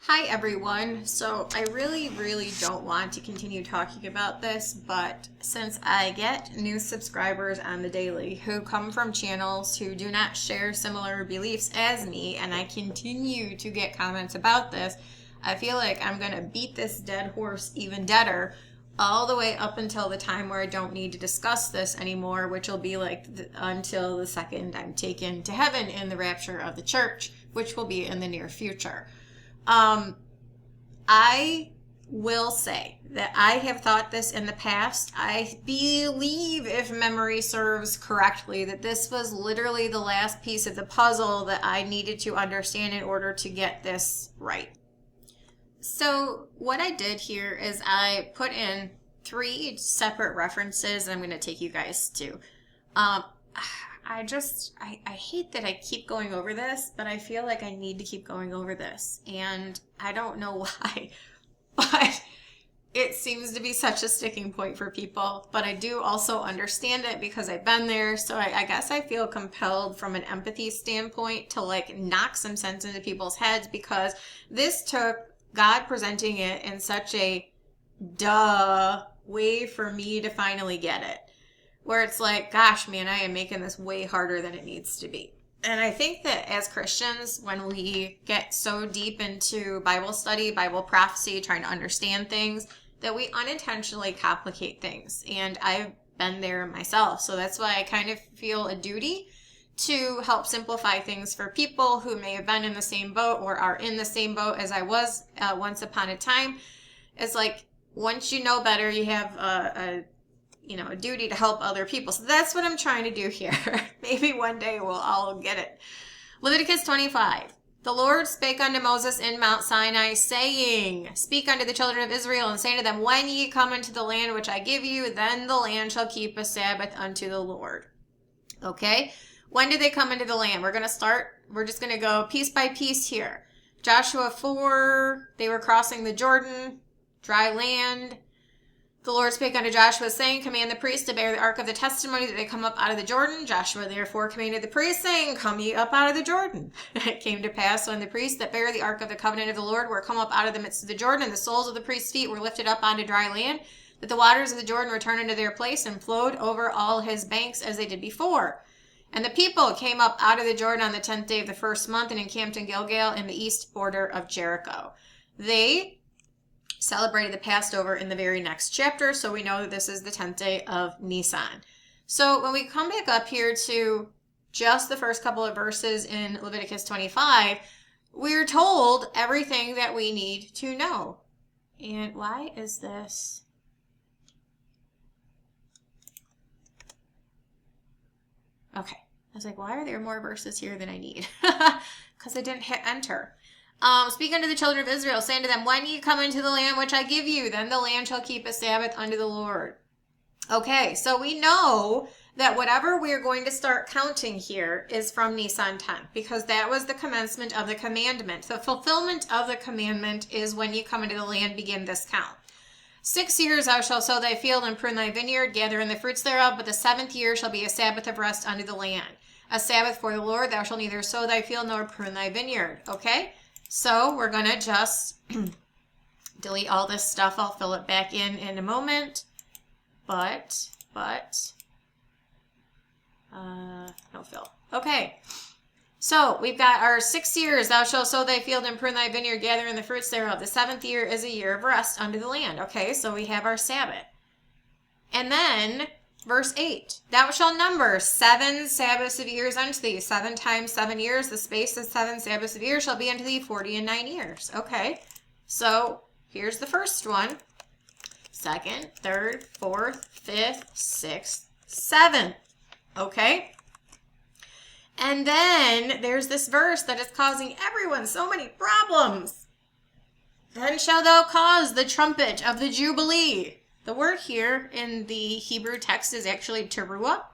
Hi everyone. So I really don't want to continue talking about this, but since I get new subscribers on the daily who come from channels who do not share similar beliefs as me, and I continue to get comments about this, I feel like I'm gonna beat this dead horse even deader all the way up until the time where I don't need to discuss this anymore, which will be like until the second I'm taken to heaven in the rapture of the church, which will be in the near future. I will say that I have thought this in the past. I believe, if memory serves correctly, that this was literally the last piece of the puzzle that I needed to understand in order to get this right. So what I did here is I put in 3 separate references, and I'm going to take you guys to. I hate that I keep going over this, but I feel like I need to keep going over this. And I don't know why, but it seems to be such a sticking point for people. But I do also understand it because I've been there. So I guess I feel compelled from an empathy standpoint to like knock some sense into people's heads, because this took God presenting it in such a duh way for me to finally get it. Where it's like, gosh, man, I am making this way harder than it needs to be. And I think that as Christians, when we get so deep into Bible study, Bible prophecy, trying to understand things, that we unintentionally complicate things. And I've been there myself. So that's why I kind of feel a duty to help simplify things for people who may have been in the same boat or are in the same boat as I was once upon a time. It's like, once you know better, you have a duty to help other people. So that's what I'm trying to do here. Maybe one day we'll all get it. Leviticus 25. The Lord spake unto Moses in Mount Sinai, saying, Speak unto the children of Israel, and say to them, When ye come into the land which I give you, then the land shall keep a Sabbath unto the Lord. Okay? When did they come into the land? We're just going to go piece by piece here. Joshua 4, they were crossing the Jordan, dry land. The Lord spake unto Joshua, saying, Command the priests to bear the ark of the testimony, that they come up out of the Jordan. Joshua therefore commanded the priests, saying, Come ye up out of the Jordan. It came to pass, when the priests that bear the ark of the covenant of the Lord were come up out of the midst of the Jordan, and the soles of the priests' feet were lifted up onto dry land, that the waters of the Jordan returned into their place, and flowed over all his banks as they did before. And the people came up out of the Jordan on the 10th day of the first month, and encamped in Gilgal in the east border of Jericho. They celebrated the Passover in the very next chapter, so we know that this is the 10th day of Nisan. So when we come back up here to just the first couple of verses in Leviticus 25, we're told everything that we need to know. And why is this? Okay. I was like, why are there more verses here than I need? Because I didn't hit enter. Speak unto the children of Israel, saying to them, When ye come into the land which I give you, then the land shall keep a Sabbath unto the Lord. Okay, so we know that whatever we're going to start counting here is from Nisan 10, because that was the commencement of the commandment. The fulfillment of the commandment is when ye come into the land, begin this count. 6 years thou shalt sow thy field and prune thy vineyard, gather in the fruits thereof, but the 7th year shall be a Sabbath of rest unto the land. A Sabbath for the Lord, thou shalt neither sow thy field nor prune thy vineyard. Okay? So we're going to just delete all this stuff. I'll fill it back in a moment. But, no fill. Okay. So we've got our 6 years. Thou shalt sow thy field and prune thy vineyard, gather in the fruits thereof. The 7th year is a year of rest unto the land. Okay, so we have our Sabbath. And then verse 8, Thou shalt number 7 Sabbaths of years unto thee. 7 times 7 years, the space of 7 Sabbaths of years shall be unto thee 40 and 9 years. Okay, so here's the first one. 2nd, 3rd, 4th, 5th, 6th, 7th. Okay, and then there's this verse that is causing everyone so many problems. Then shalt thou cause the trumpet of the jubilee. The word here in the Hebrew text is actually teruah,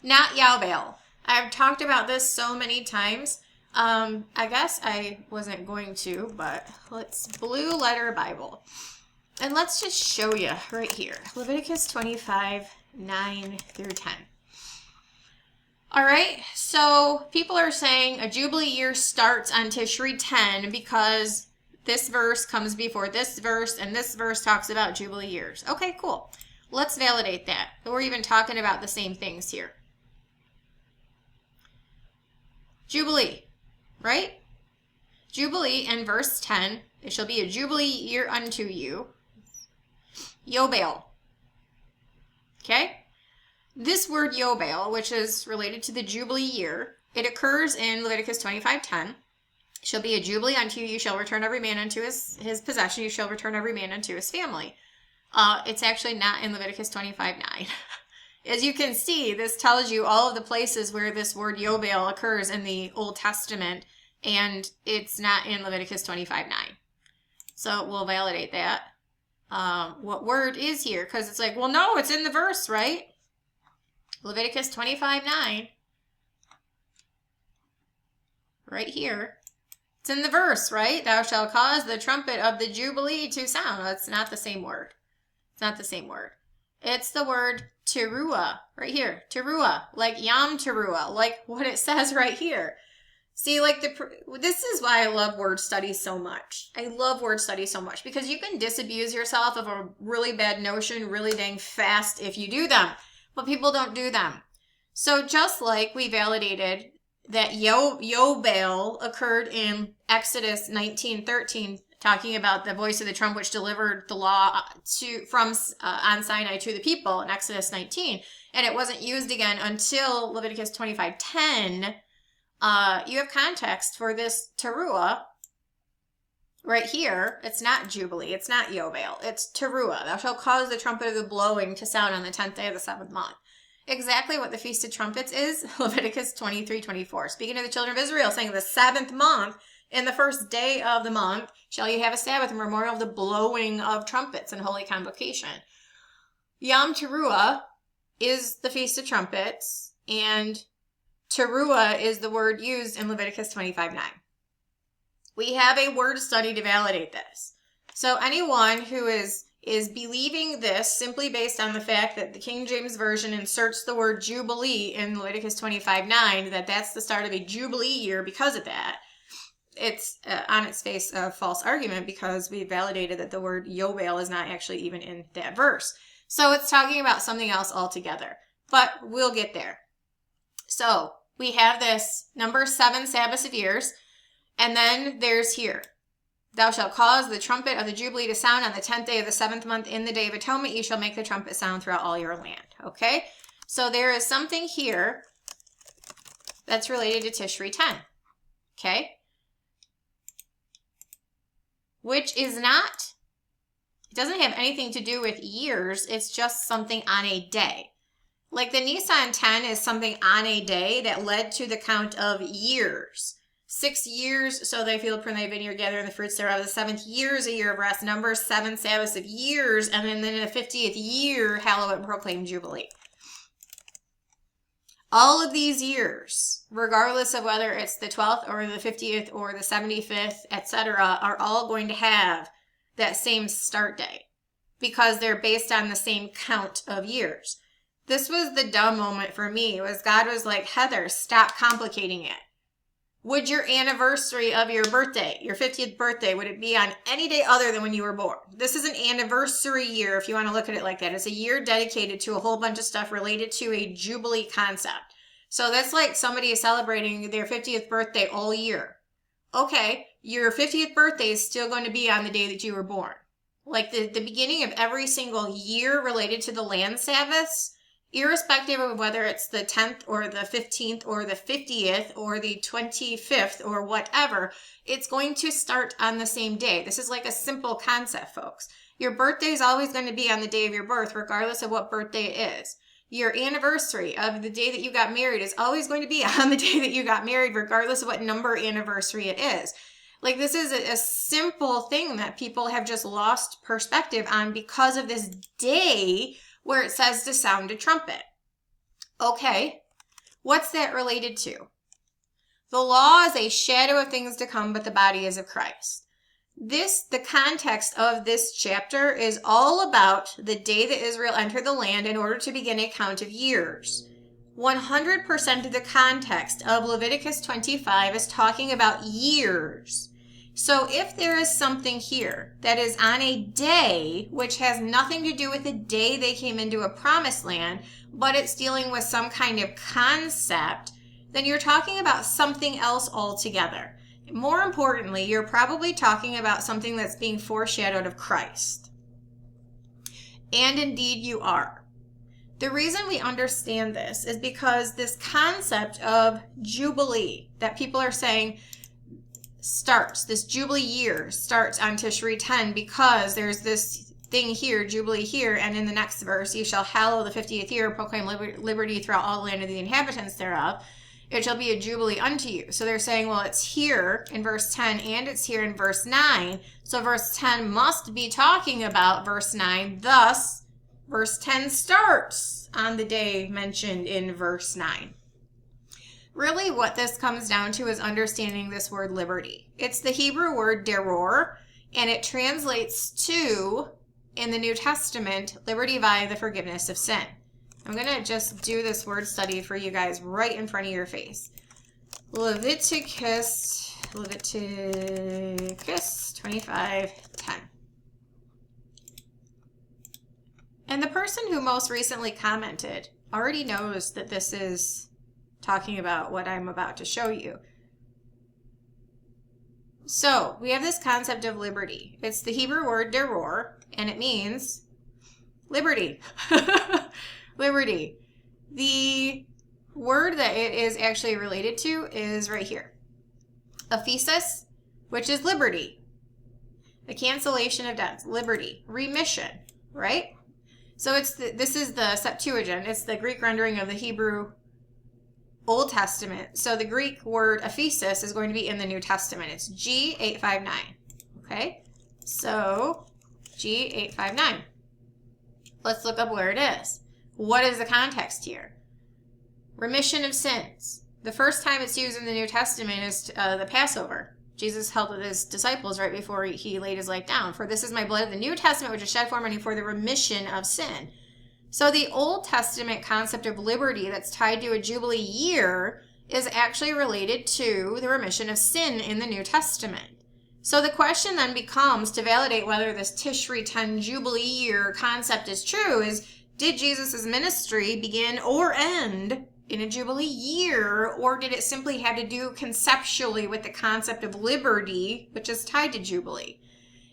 not Yaubel. I've talked about this so many times. I guess I wasn't going to, but let's Blue Letter Bible. And let's just show you right here. Leviticus 25, 9 through 10. All right, so people are saying a Jubilee year starts on Tishri 10 because this verse comes before this verse, and this verse talks about Jubilee years. Okay, cool. Let's validate that. We're even talking about the same things here. Jubilee, right? Jubilee in verse 10, it shall be a Jubilee year unto you. Yobel. Okay? This word Yobel, which is related to the Jubilee year, it occurs in Leviticus 25:10. Shall be a Jubilee unto you. You shall return every man unto his possession. You shall return every man unto his family. It's actually not in Leviticus 25:9. As you can see, this tells you all of the places where this word Yobel occurs in the Old Testament, and it's not in Leviticus 25:9. So we'll validate that. What word is here? Because it's like, well, no, it's in the verse, right? Leviticus 25:9. Right here. It's in the verse, right? Thou shalt cause the trumpet of the Jubilee to sound. Well, it's not the same word. It's not the same word. It's the word teruah, right here. Teruah, like Yom Teruah, like what it says right here. See, like this is why I love word studies so much. I love word studies so much because you can disabuse yourself of a really bad notion really dang fast if you do them, but people don't do them. So just like we validated that Yobel occurred in Exodus 19:13, talking about the voice of the trump which delivered the law on Sinai to the people in Exodus 19, and it wasn't used again until Leviticus 25:10. You have context for this teruah right here. It's not Jubilee. It's not Yobel. It's teruah. Thou shalt cause the trumpet of the blowing to sound on the 10th day of the 7th month. Exactly what the Feast of Trumpets is, Leviticus 23:24. Speaking to the children of Israel, saying the 7th month, in the first day of the month, shall you have a Sabbath, a memorial of the blowing of trumpets and holy convocation. Yom Teruah is the Feast of Trumpets, and teruah is the word used in Leviticus 25:9. We have a word study to validate this. So anyone who is believing this simply based on the fact that the King James Version inserts the word Jubilee in Leviticus 25:9, that's the start of a Jubilee year because of that, it's on its face a false argument because we validated that the word Yobel is not actually even in that verse. So it's talking about something else altogether, but we'll get there. So we have this number 7 Sabbaths of years, and then there's here. Thou shalt cause the trumpet of the Jubilee to sound on the 10th day of the 7th month in the day of atonement. You shall make the trumpet sound throughout all your land. Okay? So there is something here that's related to Tishri 10. Okay? Which is not, it doesn't have anything to do with years. It's just something on a day. Like the Nisan 10 is something on a day that led to the count of years. 6 years, so they feel prune thy vineyard, gathering the fruits thereof. The 7th year is a year of rest. Number 7 Sabbaths of years, and then in the 50th year, hallow it and proclaim Jubilee. All of these years, regardless of whether it's the 12th or the 50th or the 75th, etc., are all going to have that same start date because they're based on the same count of years. This was the dumb moment for me, was God was like, Heather, stop complicating it. Would your anniversary of your birthday, your 50th birthday, would it be on any day other than when you were born? This is an anniversary year, if you want to look at it like that. It's a year dedicated to a whole bunch of stuff related to a Jubilee concept. So that's like somebody is celebrating their 50th birthday all year. Okay, your 50th birthday is still going to be on the day that you were born. Like the beginning of every single year related to the land Sabbaths, irrespective of whether it's the 10th or the 15th or the 50th or the 25th or whatever, it's going to start on the same day. This is like a simple concept, folks. Your birthday is always going to be on the day of your birth, regardless of what birthday it is. Your anniversary of the day that you got married is always going to be on the day that you got married, regardless of what number anniversary it is. Like, this is a simple thing that people have just lost perspective on because of this day where it says to sound a trumpet. Okay, what's that related to? The law is a shadow of things to come, but the body is of Christ. The context of this chapter is all about the day that Israel entered the land in order to begin a count of years. 100% of the context of Leviticus 25 is talking about years. So if there is something here that is on a day which has nothing to do with the day they came into a promised land, but it's dealing with some kind of concept, then you're talking about something else altogether. More importantly, you're probably talking about something that's being foreshadowed of Christ. And indeed you are. The reason we understand this is because this concept of jubilee that people are saying starts, this jubilee year starts on Tishri 10 because there's this thing here, jubilee here, and in the next verse, you shall hallow the 50th year, proclaim liberty throughout all the land of the inhabitants thereof. It shall be a jubilee unto you. So they're saying, well, it's here in verse 10 and it's here in verse 9. So verse 10 must be talking about verse 9. Thus, verse 10 starts on the day mentioned in verse 9. Really, what this comes down to is understanding this word liberty. It's the Hebrew word deror, and it translates to, in the New Testament, liberty via the forgiveness of sin. I'm going to just do this word study for you guys right in front of your face. Leviticus 25:10. And the person who most recently commented already knows that this is talking about what I'm about to show you. So we have this concept of liberty. It's the Hebrew word deror, and it means liberty. Liberty. The word that it is actually related to is right here. Aphesis, which is liberty. The cancellation of debts, liberty. Remission, right? So this is the Septuagint. It's the Greek rendering of the Hebrew Old Testament. So the Greek word aphesis is going to be in the New Testament. It's G859. Okay? So G859. Let's look up where it is. What is the context here? Remission of sins. The first time it's used in the New Testament is the Passover. Jesus held with his disciples right before he laid his life down. For this is my blood of the New Testament, which is shed for many for the remission of sin. So the Old Testament concept of liberty that's tied to a Jubilee year is actually related to the remission of sin in the New Testament. So the question then becomes, to validate whether this Tishri 10 Jubilee year concept is true, is did Jesus' ministry begin or end in a Jubilee year, or did it simply have to do conceptually with the concept of liberty, which is tied to Jubilee?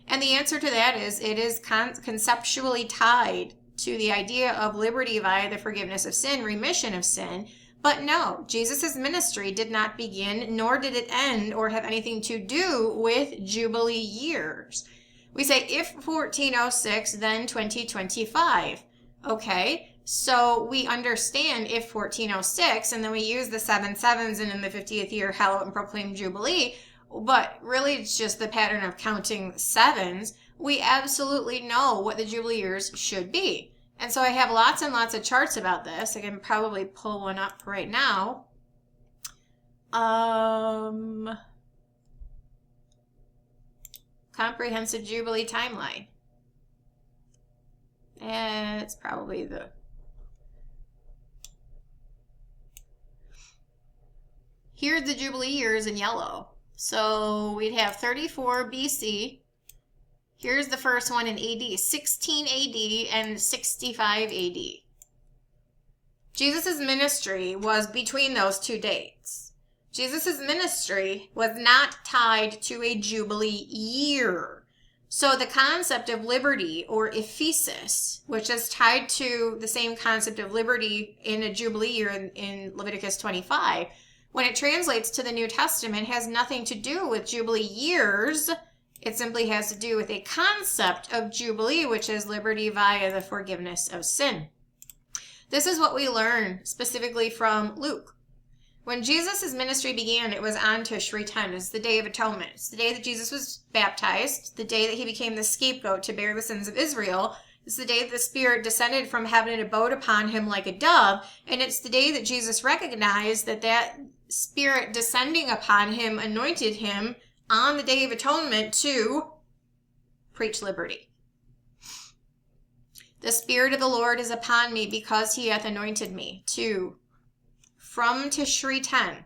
And the answer to that is it is conceptually tied to the idea of liberty via the forgiveness of sin, remission of sin. But no, Jesus' ministry did not begin, nor did it end or have anything to do with Jubilee years. We say if 1406, then 2025. Okay, so we understand if 1406, and then we use the 7 sevens and in the 50th year, hallow and proclaim Jubilee, but really it's just the pattern of counting sevens. We absolutely know what the Jubilee years should be. And so I have lots and lots of charts about this. I can probably pull one up right now. Comprehensive Jubilee timeline. And it's probably the... Here's the Jubilee years in yellow. So we'd have 34 BC. Here's the first one in AD, 16 AD and 65 AD. Jesus' ministry was between those two dates. Jesus' ministry was not tied to a Jubilee year. So the concept of liberty, or ephesis, which is tied to the same concept of liberty in a Jubilee year in Leviticus 25, when it translates to the New Testament, has nothing to do with Jubilee years. It simply has to do with a concept of Jubilee, which is liberty via the forgiveness of sin. This is what we learn specifically from Luke. When Jesus' ministry began, it was on Tishri 10. It's the Day of Atonement. It's the day that Jesus was baptized, the day that he became the scapegoat to bear the sins of Israel. It's the day that the Spirit descended from heaven and abode upon him like a dove. And it's the day that Jesus recognized that that Spirit descending upon him anointed him on the Day of Atonement to preach liberty. The Spirit of the Lord is upon me because he hath anointed me to... From Tishri 10,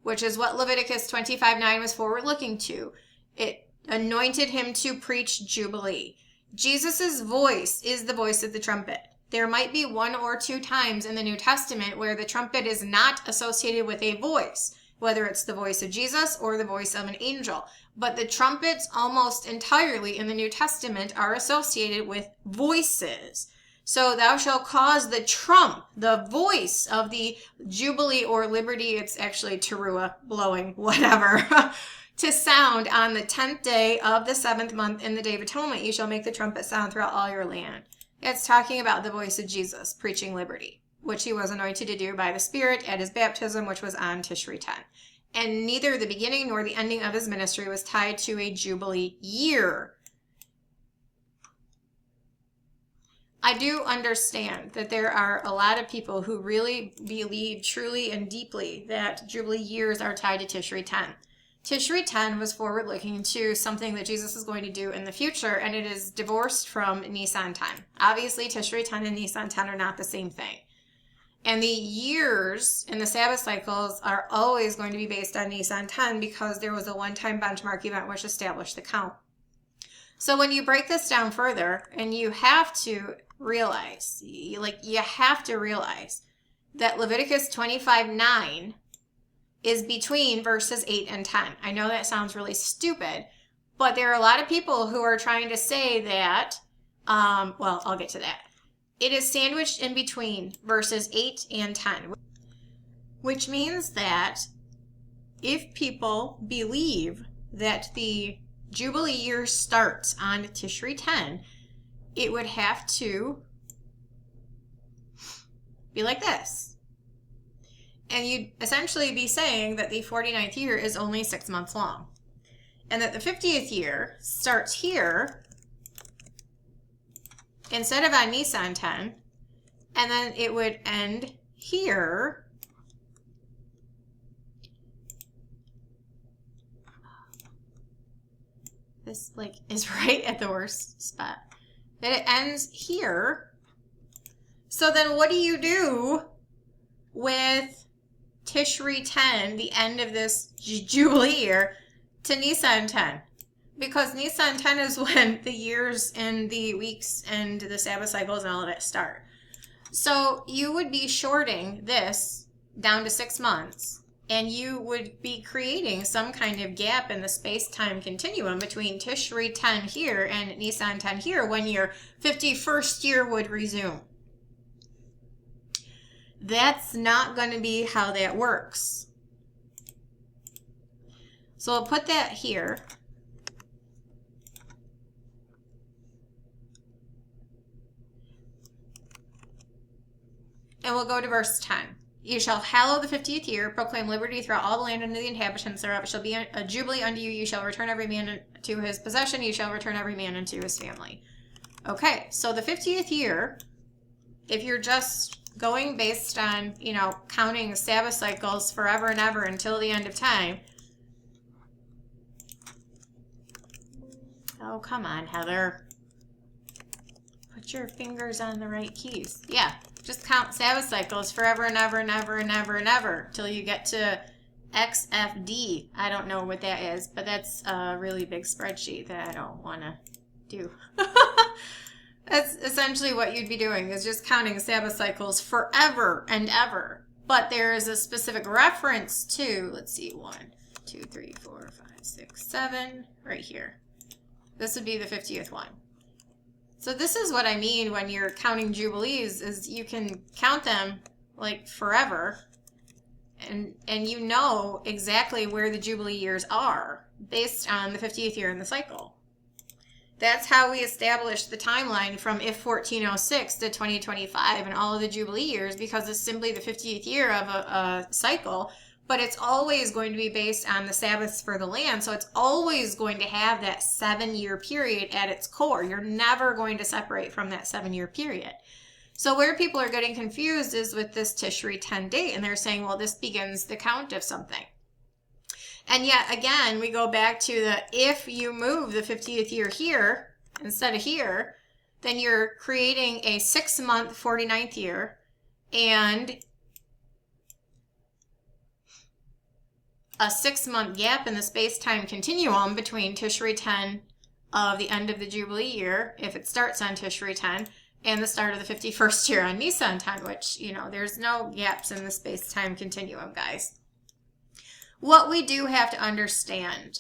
which is what Leviticus 25:9 was forward looking to, It anointed him to preach Jubilee. Jesus's voice is the voice of the trumpet. There might be 1 or 2 times in the New Testament where the trumpet is not associated with a voice, whether it's the voice of Jesus or the voice of an angel. But the trumpets almost entirely in the New Testament are associated with voices. So thou shalt cause the trump, the voice of the Jubilee or Liberty, it's actually teruah, blowing, whatever, to sound on the 10th day of the 7th month in the Day of Atonement. You shall make the trumpet sound throughout all your land. It's talking about the voice of Jesus preaching liberty, which he was anointed to do by the Spirit at his baptism, which was on Tishri 10. And neither the beginning nor the ending of his ministry was tied to a Jubilee year. I do understand that there are a lot of people who really believe truly and deeply that Jubilee years are tied to Tishri 10. Tishri 10 was forward-looking to something that Jesus is going to do in the future, and it is divorced from Nisan 10. Obviously, Tishri 10 and Nisan 10 are not the same thing. And the years in the Sabbath cycles are always going to be based on Nisan 10 because there was a one-time benchmark event which established the count. So when you break this down further, and you have to realize, that Leviticus 25:9 is between verses 8 and 10. I know that sounds really stupid, but there are a lot of people who are trying to say that, well, I'll get to that. It is sandwiched in between verses 8 and 10, which means that if people believe that the Jubilee year starts on Tishri 10, it would have to be like this. And you'd essentially be saying that the 49th year is only 6 months long. And that the 50th year starts here instead of on Nisan 10, and then it would end here this is right at the worst spot. That it ends here. So then what do you do with Tishri 10, the end of this Jubilee year, to Nisan 10? Because Nisan 10 is when the years and the weeks and the Sabbath cycles and all of that start. So you would be shorting this down to 6 months, and you would be creating some kind of gap in the space-time continuum between Tishri 10 here and Nisan 10 here when your 51st year would resume. That's not going to be how that works. So I'll put that here. And we'll go to verse 10. You shall hallow the 50th year, proclaim liberty throughout all the land unto the inhabitants thereof. It shall be a jubilee unto you. You shall return every man to his possession. You shall return every man unto his family. Okay, so the 50th year, if you're just going based on, counting Sabbath cycles forever and ever until the end of time. Oh, come on, Heather. Put your fingers on the right keys. Yeah. Just count Sabbath cycles forever and ever and ever and ever and ever till you get to XFD. I don't know what that is, but that's a really big spreadsheet that I don't want to do. That's essentially what you'd be doing, is just counting Sabbath cycles forever and ever. But there is a specific reference to, let's see, 1, 2, 3, 4, 5, 6, 7, right here. This would be the 50th one. So this is what I mean when you're counting Jubilees, is you can count them forever, and you know exactly where the Jubilee years are based on the 50th year in the cycle. That's how we establish the timeline from if 1406 to 2025 and all of the Jubilee years, because it's simply the 50th year of a cycle. But it's always going to be based on the Sabbaths for the land. So it's always going to have that 7-year period at its core. You're never going to separate from that 7-year period. So where people are getting confused is with this Tishri 10 date. And they're saying, well, this begins the count of something. And yet, again, we go back to the, if you move the 50th year here instead of here, then you're creating a 6-month 49th year and a 6-month gap in the space-time continuum between Tishri 10 of the end of the Jubilee year, if it starts on Tishri 10, and the start of the 51st year on Nisan 10, which, you know, there's no gaps in the space-time continuum, guys. What we do have to understand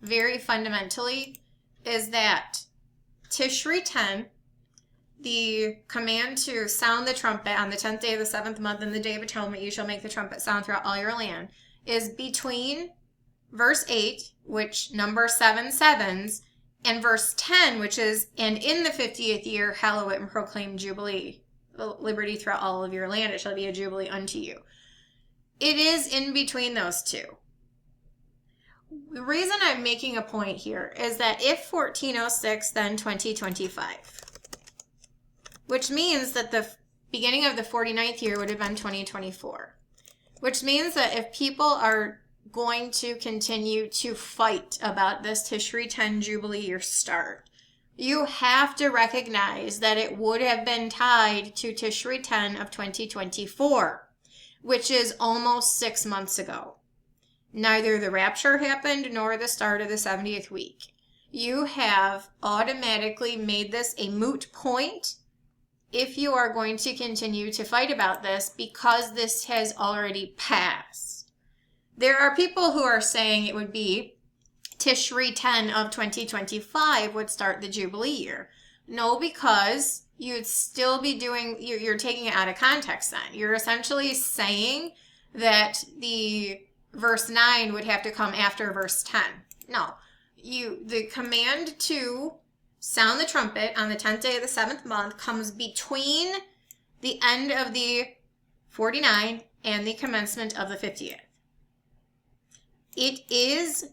very fundamentally is that Tishri 10, the command to sound the trumpet on the 10th day of the 7th month and the day of atonement, you shall make the trumpet sound throughout all your land, is between verse 8, which number 7 sevens, and verse 10, which is, and in the 50th year, hallow it and proclaim jubilee, liberty throughout all of your land, it shall be a jubilee unto you. It is in between those two. The reason I'm making a point here is that if 1406, then 2025, which means that the beginning of the 49th year would have been 2024, which means that if people are going to continue to fight about this Tishri 10 Jubilee year start, you have to recognize that it would have been tied to Tishri 10 of 2024, which is almost 6 months ago. Neither the rapture happened nor the start of the 70th week. You have automatically made this a moot point if you are going to continue to fight about this, because this has already passed. There are people who are saying it would be Tishri 10 of 2025 would start the Jubilee year. No, because you'd still be doing, you're taking it out of context then. You're essentially saying that the verse 9 would have to come after verse 10. No, the command to sound the trumpet on the 10th day of the 7th month comes between the end of the 49 and the commencement of the 50th. It is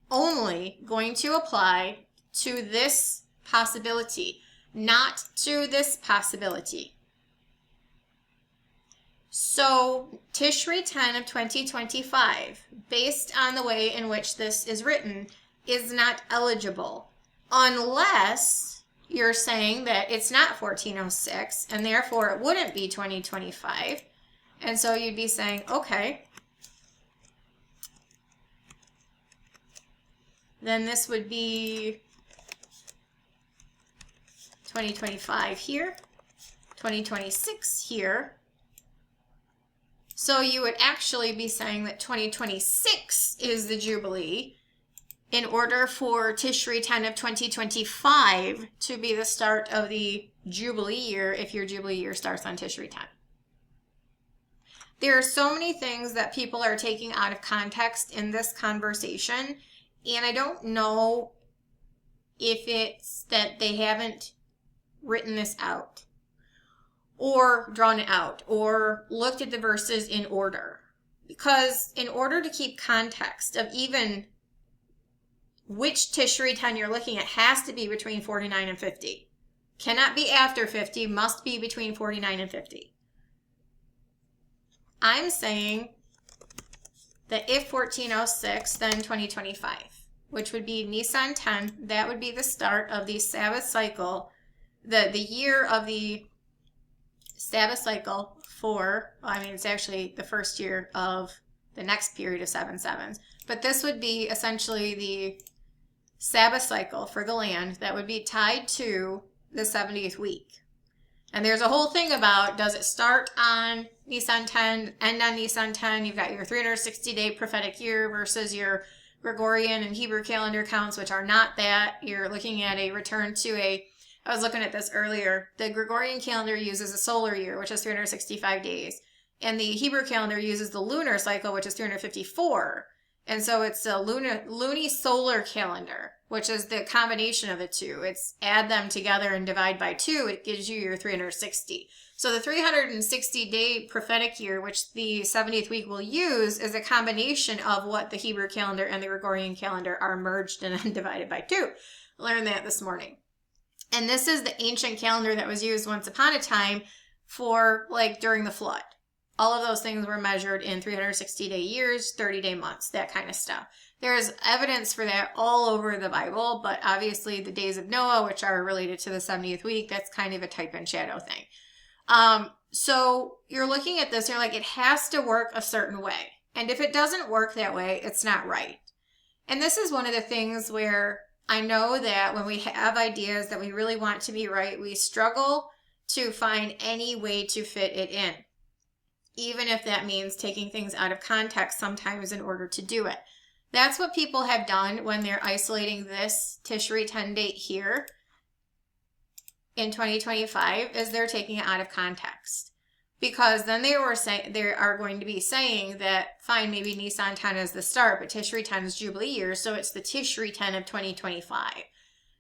only going to apply to this possibility, not to this possibility. So Tishri 10 of 2025, based on the way in which this is written, is not eligible unless you're saying that it's not 1406 and therefore it wouldn't be 2025. And so you'd be saying, okay, then this would be 2025 here, 2026 here. So you would actually be saying that 2026 is the Jubilee in order for Tishri 10 of 2025 to be the start of the Jubilee year if your Jubilee year starts on Tishri 10. There are so many things that people are taking out of context in this conversation, and I don't know if it's that they haven't written this out or drawn it out or looked at the verses in order. Because in order to keep context of even which Tishri 10 you're looking at has to be between 49 and 50. Cannot be after 50, must be between 49 and 50. I'm saying that if 1406, then 2025, which would be Nisan 10, that would be the start of the Sabbath cycle, the year of the Sabbath cycle for, well, I mean, it's actually the first year of the next period of 7 sevens. But this would be essentially the Sabbath cycle for the land that would be tied to the 70th week. And there's a whole thing about, does it start on Nisan 10, end on Nisan 10? You've got your 360-day prophetic year versus your Gregorian and Hebrew calendar counts, which are not that. You're looking at a return to I was looking at this earlier. The Gregorian calendar uses a solar year, which is 365 days. And the Hebrew calendar uses the lunar cycle, which is 354. And so it's a luni-solar calendar, which is the combination of the two. It's add them together and divide by 2. It gives you your 360. So the 360-day prophetic year, which the 70th week will use, is a combination of what the Hebrew calendar and the Gregorian calendar are merged and then divided by 2. Learned that this morning. And this is the ancient calendar that was used once upon a time for, like, during the flood. All of those things were measured in 360-day years, 30-day months, that kind of stuff. There's evidence for that all over the Bible, but obviously the days of Noah, which are related to the 70th week, that's kind of a type and shadow thing. So you're looking at this, and you're like, it has to work a certain way. And if it doesn't work that way, it's not right. And this is one of the things where I know that when we have ideas that we really want to be right, we struggle to find any way to fit it in, even if that means taking things out of context sometimes in order to do it. That's what people have done when they're isolating this Tishri 10 date here in 2025, is they're taking it out of context. Because then they are going to be saying that, fine, maybe Nisan 10 is the start, but Tishri 10 is Jubilee year, so it's the Tishri 10 of 2025.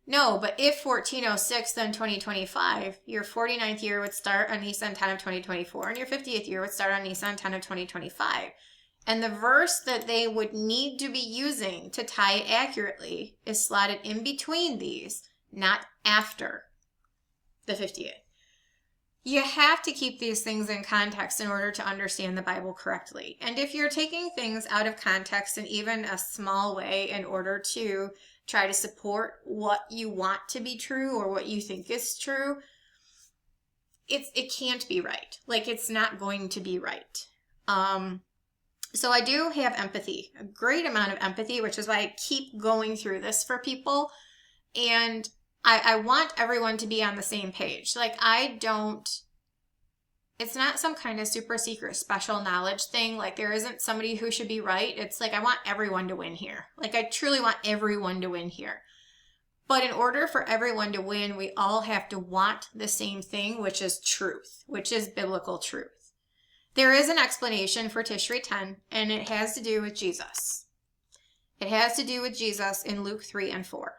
No, but if 1406, then 2025, your 49th year would start on Nisan 10 of 2024, and your 50th year would start on Nisan 10 of 2025. And the verse that they would need to be using to tie it accurately is slotted in between these, not after the 50th. You have to keep these things in context in order to understand the Bible correctly. And if you're taking things out of context in even a small way in order to try to support what you want to be true or what you think is true, it can't be right. Like, it's not going to be right. So I do have empathy, a great amount of empathy, which is why I keep going through this for people. And I want everyone to be on the same page. Like, it's not some kind of super secret special knowledge thing. Like, there isn't somebody who should be right. It's like, I want everyone to win here. Like, I truly want everyone to win here. But in order for everyone to win, we all have to want the same thing, which is truth, which is biblical truth. There is an explanation for Tishri 10, and it has to do with Jesus. It has to do with Jesus in Luke 3 and 4.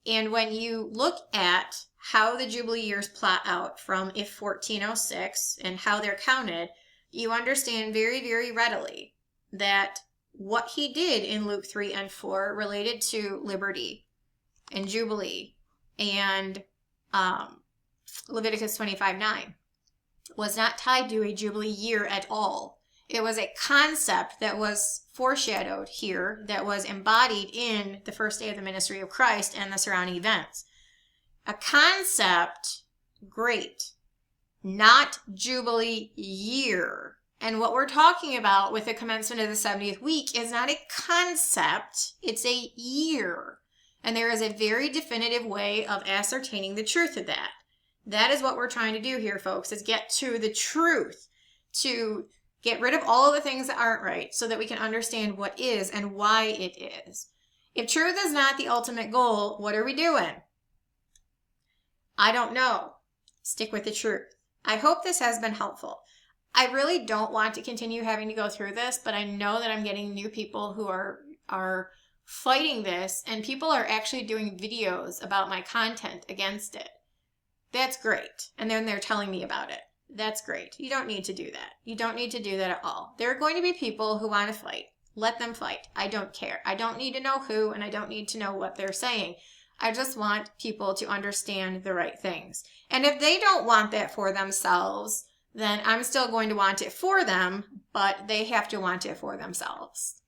And when you look at how the Jubilee years plot out from if 1406 and how they're counted, you understand very, very readily that what he did in Luke 3 and 4 related to liberty and Jubilee and Leviticus 25:9 was not tied to a Jubilee year at all. It was a concept that was foreshadowed here, that was embodied in the first day of the ministry of Christ and the surrounding events. A concept, great, not Jubilee year. And what we're talking about with the commencement of the 70th week is not a concept, it's a year. And there is a very definitive way of ascertaining the truth of that. That is what we're trying to do here, folks, is get to the truth, to get rid of all of the things that aren't right so that we can understand what is and why it is. If truth is not the ultimate goal, what are we doing? I don't know. Stick with the truth. I hope this has been helpful. I really don't want to continue having to go through this, but I know that I'm getting new people who are fighting this, and people are actually doing videos about my content against it. That's great. And then they're telling me about it. That's great. You don't need to do that. You don't need to do that at all. There are going to be people who want to fight. Let them fight. I don't care. I don't need to know who, and I don't need to know what they're saying. I just want people to understand the right things. And if they don't want that for themselves, then I'm still going to want it for them, but they have to want it for themselves.